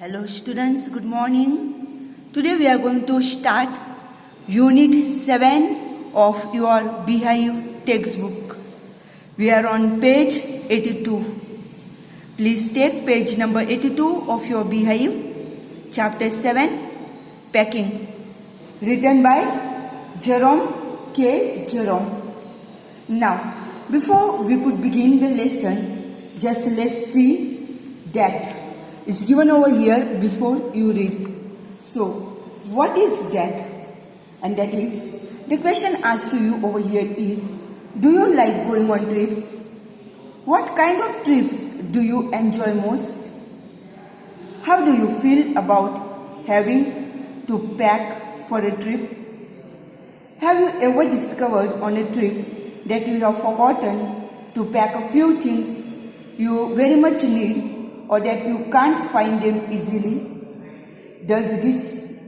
Hello students, good morning. Today we are going to start Unit 7 of your Beehive textbook. We are on page 82. Please take page number 82 of your Beehive, chapter 7, Packing, written by Jerome K. Jerome. Now, before we could begin the lesson, just let's see that. It's given over here before you read. So, what is that? And that is, the question asked to you over here is, do you like going on trips? What kind of trips do you enjoy most? How do you feel about having to pack for a trip? Have you ever discovered on a trip that you have forgotten to pack a few things you very much need, or that you can't find them easily? Does this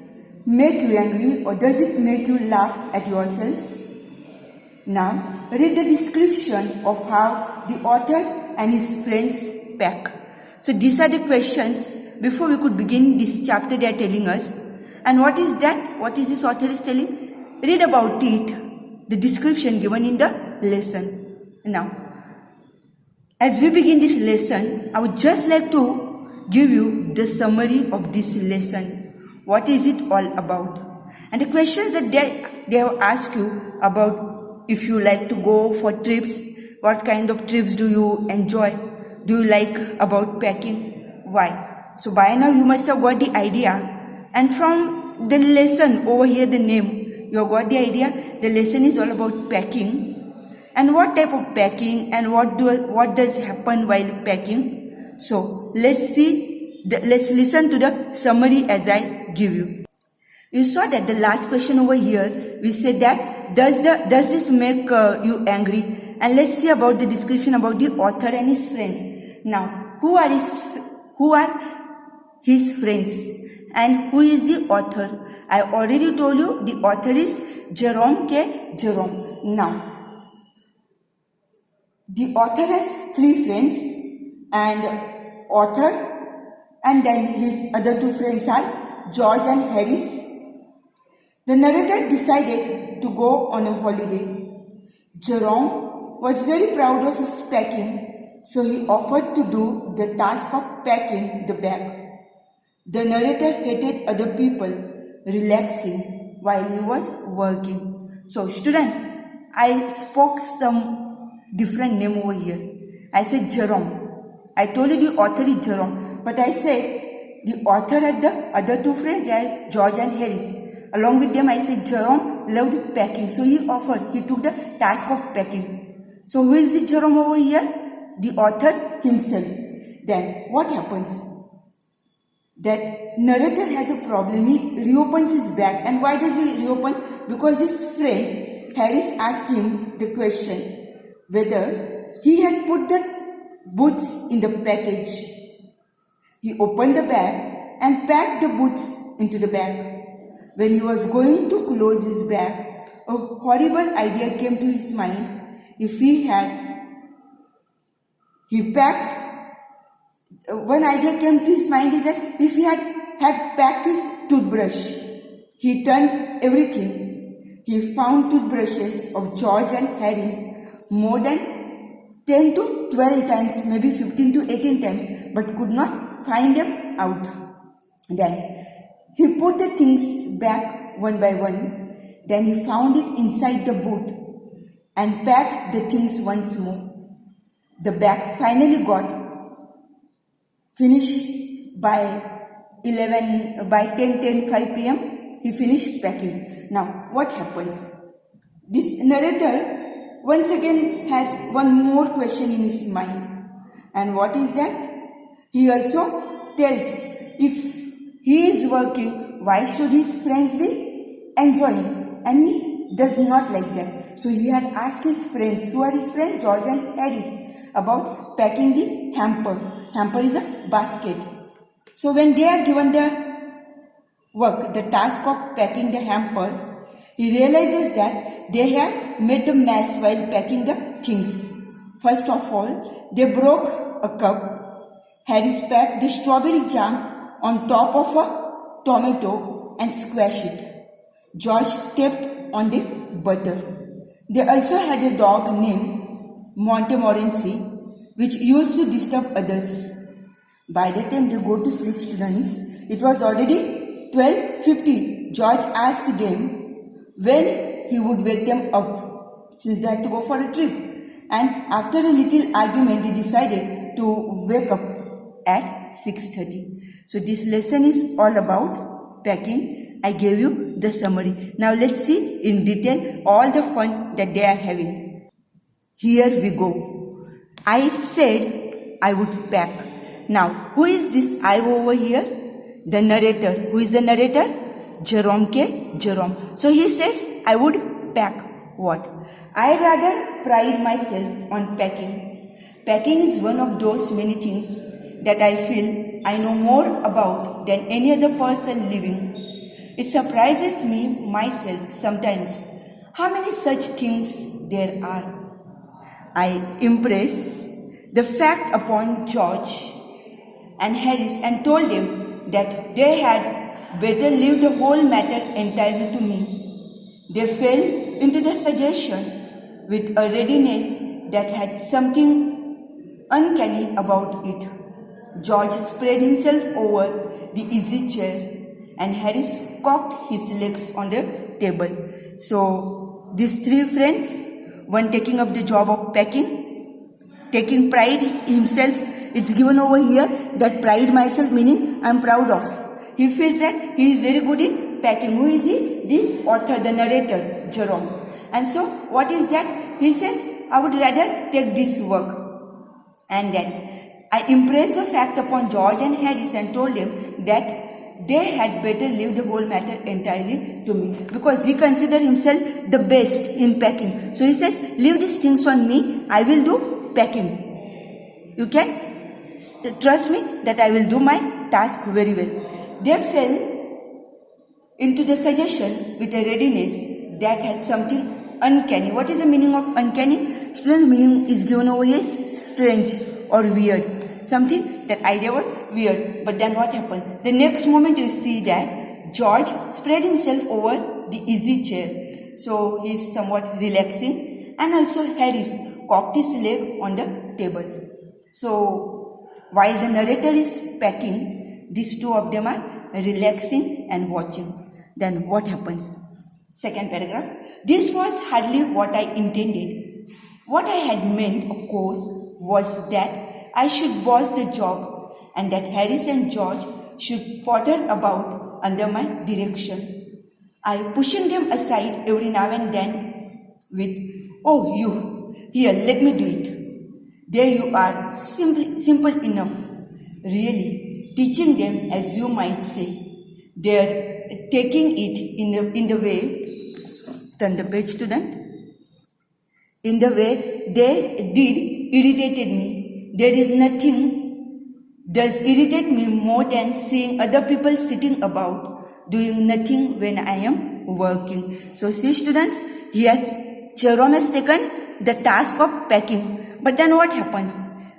make you angry, or does it make you laugh at yourselves? Now, read the description of how the author and his friends pack. So these are the questions before we could begin this chapter they are telling us. And what is that? What is this author is telling? Read about it, the description given in the lesson. Now, as we begin this lesson, I would just like to give you the summary of this lesson. What is it all about? And the questions that they have asked you about, if you like to go for trips, what kind of trips do you enjoy? Do you like about packing? Why? So by now you must have got the idea. And from the lesson over here, the name, you have got the idea. The lesson is all about packing. And what type of packing and what does happen while packing. So let's listen to the summary as I give you. You saw that the last question over here, we said that does this make you angry? And let's see about the description about the author and his friends. Now, who are his friends and who is the author? I already told you the author is Jerome K. Jerome. Now, the author has three friends, and then his other two friends are George and Harris. The narrator decided to go on a holiday. Jerome was very proud of his packing, so he offered to do the task of packing the bag. The narrator hated other people relaxing while he was working. So student, I spoke some different name over here. I said Jerome. I told you the author is Jerome, but I said the author had the other two friends, they are George and Harris. Along with them, I said Jerome loved packing, so he took the task of packing. So who is the Jerome over here? The author himself. Then what happens? That narrator has a problem. He reopens his bag. And why does he reopen? Because his friend Harris asked him the question whether he had put the boots in the package. He opened the bag and packed the boots into the bag. When he was going to close his bag, a horrible idea came to his mind. One idea came to his mind is that if he had packed his toothbrush, he turned everything. He found toothbrushes of George and Harris more than 10 to 12 times, maybe 15 to 18 times, but could not find them out. Then he put the things back one by one. Then he found it inside the boot and packed the things once more. The bag finally got finished by 5 p.m. He finished packing. Now, what happens? This narrator once again has one more question in his mind. And what is that? He also tells, if he is working, why should his friends be enjoying? And he does not like that. So he had asked his friends, who are his friends? George and Harris, about packing the hamper. Hamper is a basket. So when they are given the work, the task of packing the hamper, he realizes that they have made a mess while packing the things. First of all, they broke a cup. Harris packed the strawberry jam on top of a tomato and squash it. George stepped on the butter. They also had a dog named Montmorency, which used to disturb others. By the time they go to sleep, students, it was already 12:50. George asked them when he would wake them up, since they had to go for a trip. And after a little argument, they decided to wake up at 6:30. So this lesson is all about packing. I gave you the summary. Now let's see in detail all the fun that they are having. Here we go. I said I would pack. Now, who is this I over here? The narrator. Who is the narrator? Jerome K. Jerome. So he says, I would pack what? I rather pride myself on packing. Packing is one of those many things that I feel I know more about than any other person living. It surprises me myself sometimes how many such things there are. I impress the fact upon George and Harris and told them that they had better leave the whole matter entirely to me. They fell into the suggestion with a readiness that had something uncanny about it. George spread himself over the easy chair and Harris cocked his legs on the table. So, these three friends, one taking up the job of packing, taking pride himself. It's given over here that pride myself meaning I'm proud of. He feels that he is very good in packing. Who is he? The author, the narrator, Jerome. And so, what is that? He says, I would rather take this work. And then, I impressed the fact upon George and Harris and told them that they had better leave the whole matter entirely to me, because he considered himself the best in packing. So he says, leave these things on me, I will do packing. You can trust me that I will do my task very well. They fell into the suggestion with a readiness that had something uncanny. What is the meaning of uncanny? Students, meaning is given over here strange or weird. Something, that idea was weird. But then what happened? The next moment you see that George spread himself over the easy chair. So he is somewhat relaxing. And also Harris cocked his leg on the table. So while the narrator is packing, these two of them are relaxing and watching. Then what happens? Second paragraph. This was hardly what I intended. What I had meant, of course, was that I should boss the job and that Harris and George should potter about under my direction. I pushing them aside every now and then with, oh you, here let me do it. There you are, simple enough. Really, teaching them as you might say. They're taking it in the way, turn the page student, in the way they did irritated me. There is nothing does irritate me more than seeing other people sitting about doing nothing when I am working. So see students, Jerome has taken the task of packing. But then what happens?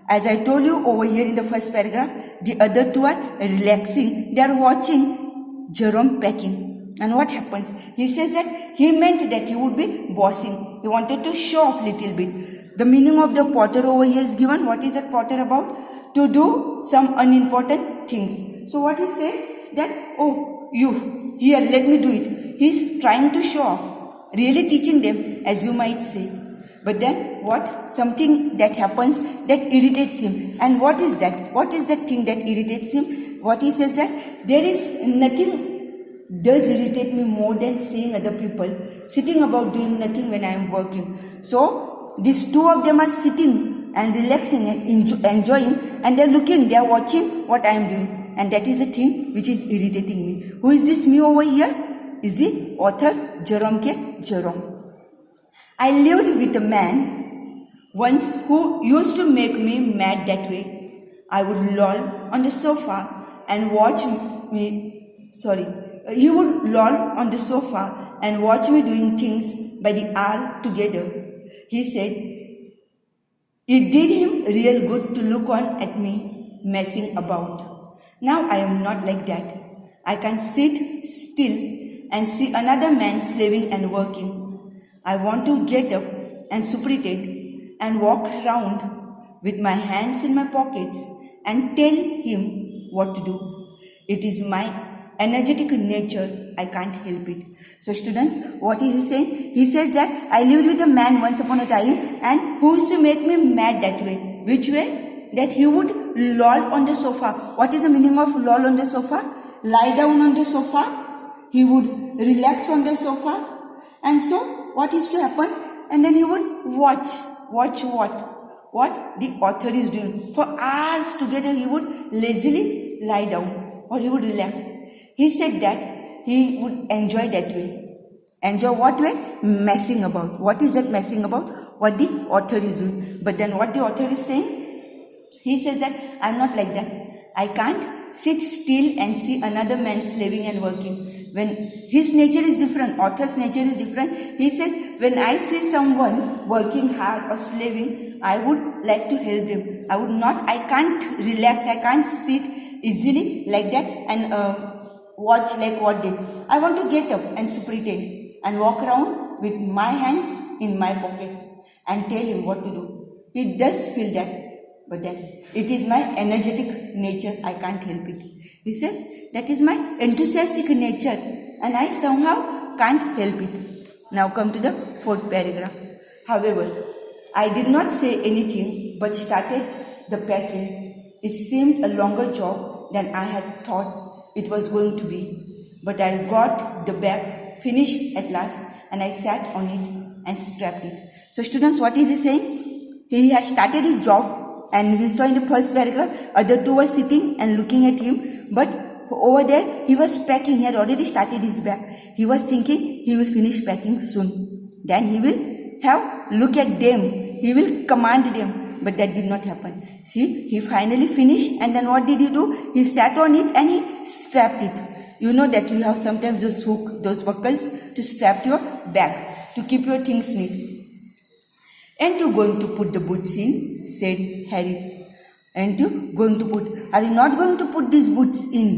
As I told you over here in the first paragraph, the other two are relaxing. They are watching Jerome packing. And what happens? He says that he meant that he would be bossing. He wanted to show off little bit. The meaning of the potter over here is given. What is that potter about? To do some unimportant things. So what he says that, oh, you, here, let me do it. He's trying to show off, really teaching them, as you might say. But then what? Something that happens that irritates him. And what is that? What is that thing that irritates him? What he says that there is nothing does irritate me more than seeing other people sitting about doing nothing when I am working. So, these two of them are sitting and relaxing and enjoying, and they're looking, they're watching what I am doing. And that is the thing which is irritating me. Who is this me over here? Is the author Jerome K. Jerome. I lived with a man once who used to make me mad that way. I would loll on the sofa and watch me, he would loll on the sofa and watch me doing things by the hour together. He said, it did him real good to look on at me messing about. Now I am not like that. I can sit still and see another man slaving and working. I want to get up and superintend and walk around with my hands in my pockets and tell him what to do. It is my energetic nature, I can't help it. So students, what is he saying? He says that I lived with a man once upon a time, and who used to make me mad that way? Which way? That he would loll on the sofa. What is the meaning of loll on the sofa? Lie down on the sofa. He would relax on the sofa. And so what used to happen? And then he would watch what the author is doing. For hours together he would lazily lie down, or he would relax. He said that he would enjoy that way. Enjoy what way? Messing about. What is that messing about? What the author is doing. But then what the author is saying? He says that I'm not like that. I can't sit still and see another man slaving and working. When his nature is different, author's nature is different. He says, when I see someone working hard or slaving, I would like to help them. I can't relax, I can't sit easily like that and watch like what they. I want to get up and superintend and walk around with my hands in my pockets and tell him what to do. He does feel that, but then it is my energetic nature, I can't help it. He says that is my enthusiastic nature and I somehow can't help it. Now come to the fourth paragraph. However, I did not say anything but started the packing. It seemed a longer job than I had thought it was going to be. But I got the bag finished at last and I sat on it and strapped it. So students, what is he saying? He had started his job and we saw in the first paragraph, other two were sitting and looking at him. But over there, he was packing. He had already started his bag. He was thinking he will finish packing soon. Then he will have look at them. He will command them. But that did not happen. See, he finally finished and then what did he do? He sat on it and he strapped it. You know that you have sometimes those hook, those buckles to strap your bag, to keep your things neat. "Ain't you going to put the boots in?" said Harris. "Ain't you going to put? Are you not going to put these boots in?"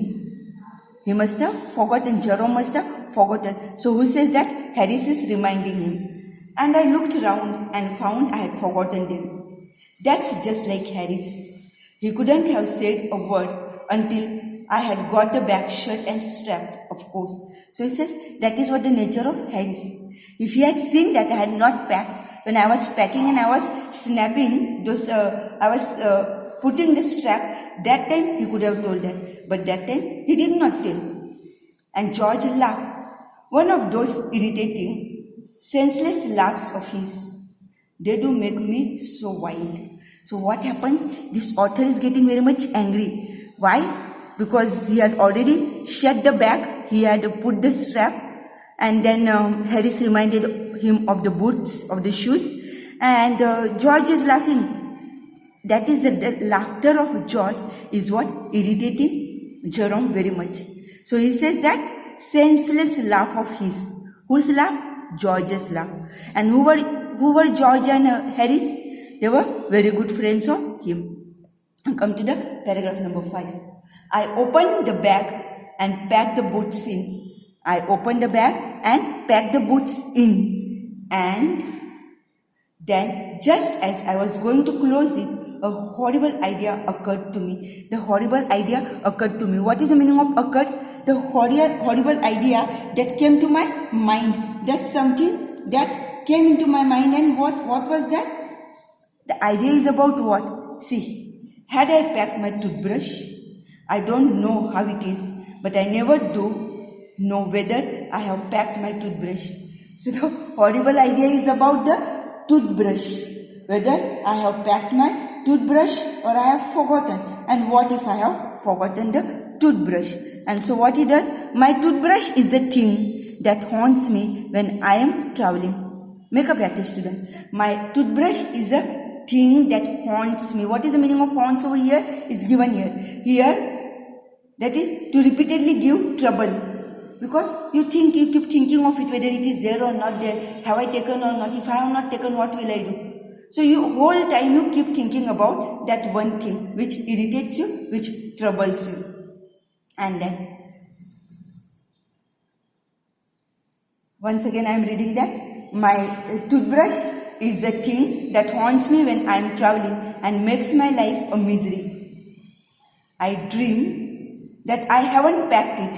He must have forgotten. Jerome must have forgotten. So who says that? Harris is reminding him. "And I looked around and found I had forgotten them." That's just like Harris. He couldn't have said a word until I had got the bag shut and strapped, of course. So he says that is what the nature of Harris. If he had seen that I had not packed, when I was packing and I was snapping those, putting the strap, that time he could have told that. But that time he did not tell. And George laughed. One of those irritating, senseless laughs of his. They do make me so wild. So what happens? This author is getting very much angry. Why? Because he had already shut the bag. He had put the strap. And then Harris reminded him of the boots, of the shoes. And George is laughing. That is the laughter of George is what irritating Jerome very much. So he says that senseless laugh of his. Whose laugh? George's laugh. And who were George and Harris? They were very good friends of him. And come to the paragraph number 5. I opened the bag and packed the boots in. I opened the bag and packed the boots in. And then, just as I was going to close it, a horrible idea occurred to me. The horrible idea occurred to me. What is the meaning of occurred? The horrible idea that came to my mind. That's something that came into my mind. And what was that? The idea is about what? See, had I packed my toothbrush, I don't know how it is, but I never do know whether I have packed my toothbrush. So the horrible idea is about the toothbrush. Whether I have packed my toothbrush or I have forgotten. And what if I have forgotten the toothbrush? And so what he does, my toothbrush is the thing that haunts me when I am traveling. Make a practice, student. My toothbrush is a thing that haunts me. What is the meaning of haunts over here? It's given here. Here, that is to repeatedly give trouble. Because you keep thinking of it, whether it is there or not there. Have I taken or not? If I have not taken, what will I do? So whole time you keep thinking about that one thing which irritates you, which troubles you. And then once again I am reading that my toothbrush is the thing that haunts me when I am traveling and makes my life a misery. I dream that I haven't packed it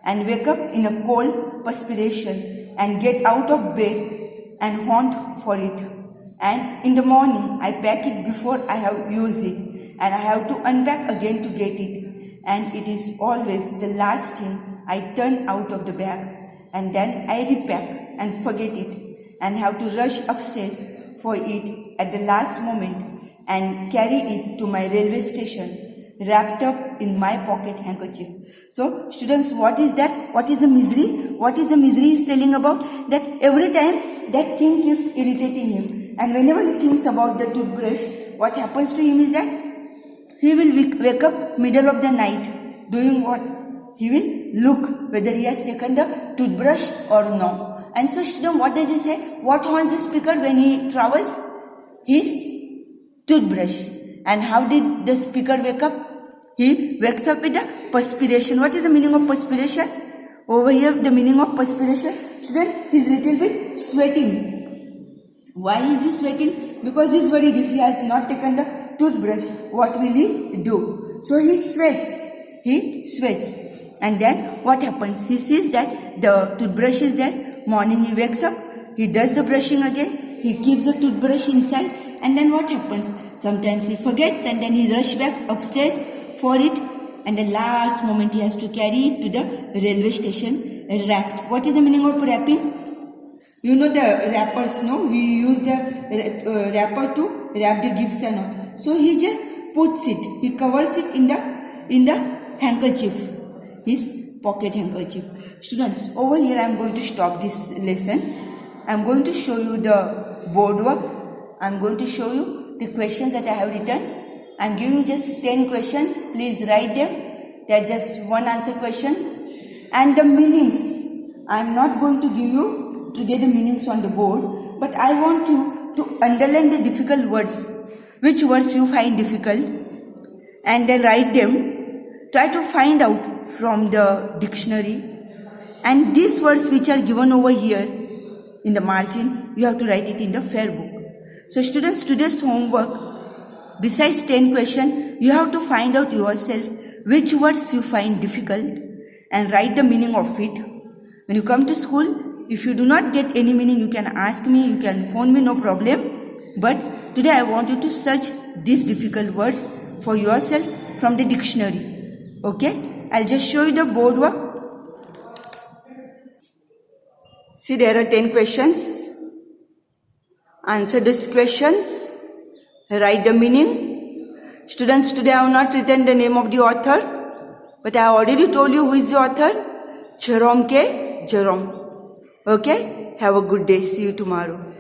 and wake up in a cold perspiration and get out of bed and hunt for it. And in the morning I pack it before I have used it and I have to unpack again to get it. And it is always the last thing I turn out of the bag, and then I repack and forget it and have to rush upstairs for it at the last moment and carry it to my railway station wrapped up in my pocket handkerchief. So students, what is that? What is the misery? What is the misery is telling about? That every time that thing keeps irritating him, and whenever he thinks about the toothbrush, what happens to him is that he will wake up middle of the night doing what? He will look whether he has taken the toothbrush or no. And so student, what does he say? What haunts the speaker when he travels? His toothbrush. And how did the speaker wake up? He wakes up with the perspiration. What is the meaning of perspiration? Over here, the meaning of perspiration, student, he is little bit sweating. Why is he sweating? Because he is worried if he has not taken the toothbrush, what will he do? So he sweats. He sweats. And then what happens? He sees that the toothbrush is there. Morning he wakes up, he does the brushing again, he keeps the toothbrush inside, and then what happens? Sometimes he forgets and then he rushes back upstairs for it, and the last moment he has to carry it to the railway station wrapped. What is the meaning of wrapping? You know the wrappers, no? We use the wrapper to wrap the gifts and all. So he just puts it, he covers it in the handkerchief, his pocket handkerchief. Students, over here I am going to stop this lesson. I am going to show you the board work. I am going to show you the questions that I have written. I am giving just 10 questions. Please write them. They are just one answer questions. And the meanings, I am not going to give you today the meanings on the board, but I want you to underline the difficult words. Which words you find difficult, and then write them. Try to find out from the dictionary, and these words which are given over here in the margin, you have to write it in the fair book. So students, today's homework, besides 10 questions, you have to find out yourself which words you find difficult and write the meaning of it. When you come to school, if you do not get any meaning, you can ask me, you can phone me, no problem. But today I want you to search these difficult words for yourself from the dictionary. Okay? I'll just show you the board work. See, there are 10 questions. Answer these questions. Write the meaning. Students, today I have not written the name of the author, but I have already told you who is the author. Ch-7. Okay? Have a good day. See you tomorrow.